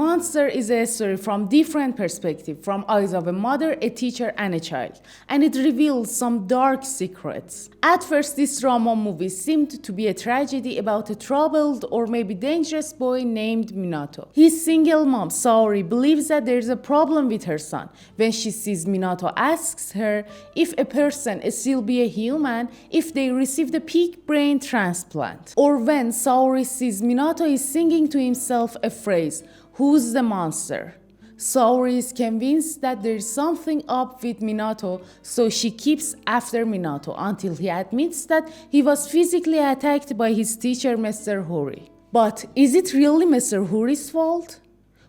Monster is a story from different perspectives, from eyes of a mother, a teacher, and a child, and it reveals some dark secrets. At first, this drama movie seemed to be a tragedy about a troubled or maybe dangerous boy named Minato. His single mom, Saori, believes that there is a problem with her son. When she sees Minato, asks her if a person is still be a human if they receive the pig brain transplant. Or when Saori sees Minato is singing to himself a phrase, "Who's the monster?" Saori is convinced that there is something up with Minato, so she keeps after Minato until he admits that he was physically attacked by his teacher, Mr. Hori. But is it really Mr. Hori's fault?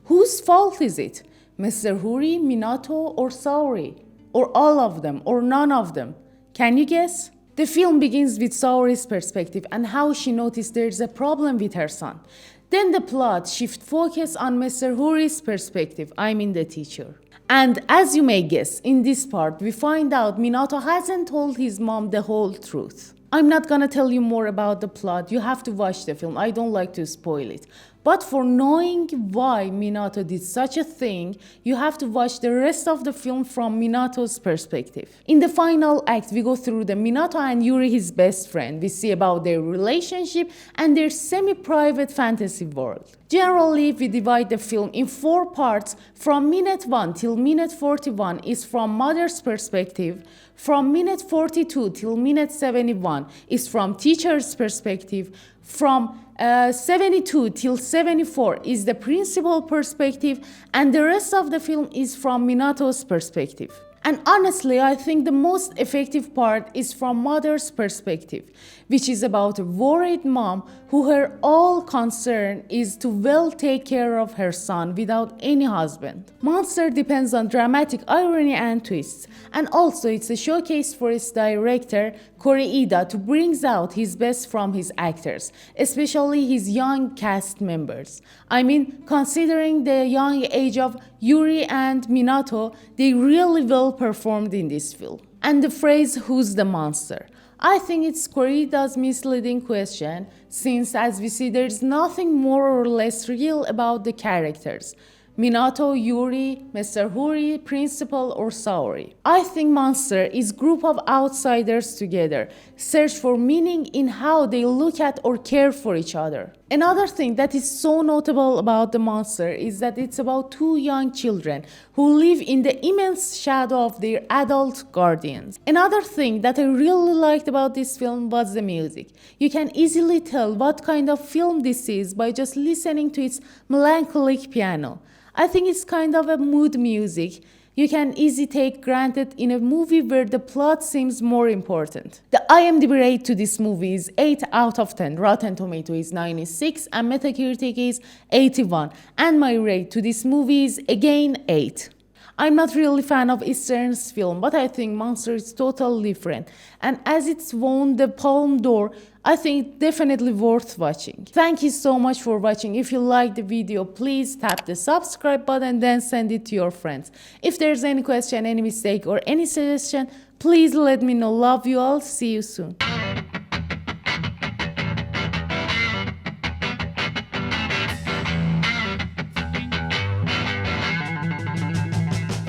Whose fault is it? Mr. Hori, Minato, or Saori? Or all of them, or none of them? Can you guess? The film begins with Saori's perspective and how she noticed there is a problem with her son. Then the plot shifts focus on Mr. Hori's perspective, I mean the teacher. And as you may guess, in this part we find out Minato hasn't told his mom the whole truth. I'm not gonna tell you more about the plot, you have to watch the film, I don't like to spoil it. But for knowing why Minato did such a thing, you have to watch the rest of the film from Minato's perspective. In the final act, we go through the Minato and Yuri, his best friend. We see about their relationship and their semi-private fantasy world. Generally, we divide the film in 4 parts. From minute 1 till minute 41 is from mother's perspective. From minute 42 till minute 71 is from teacher's perspective. From 72 till 74 is the principal perspective, and the rest of the film is from Minato's perspective. And honestly, I think the most effective part is from mother's perspective, which is about a worried mom who her all concern is to well take care of her son without any husband. Monster depends on dramatic irony and twists, and also it's a showcase for its director, Koreeda, to bring out his best from his actors, especially his young cast members. I mean, considering the young age of Yuri and Minato, they really well performed in this film. And the phrase, "Who's the monster?" I think it's Koreeda's misleading question, since as we see there's nothing more or less real about the characters. Minato, Yuri, Mr. Hori, Principal, or Saori. I think Monster is group of outsiders together, search for meaning in how they look at or care for each other. Another thing that is so notable about the Monster is that it's about 2 young children who live in the immense shadow of their adult guardians. Another thing that I really liked about this film was the music. You can easily tell what kind of film this is by just listening to its melancholic piano. I think it's kind of a mood music you can easily take granted in a movie where the plot seems more important. The IMDb rate to this movie is 8 out of 10, Rotten Tomato is 96 and Metacritic is 81, and my rate to this movie is again 8. I'm not really a fan of Eastern's film, but I think Monster is totally different. And as it's won the Palme d'Or, I think it's definitely worth watching. Thank you so much for watching. If you liked the video, please tap the subscribe button, then send it to your friends. If there's any question, any mistake, or any suggestion, please let me know. Love you all. See you soon.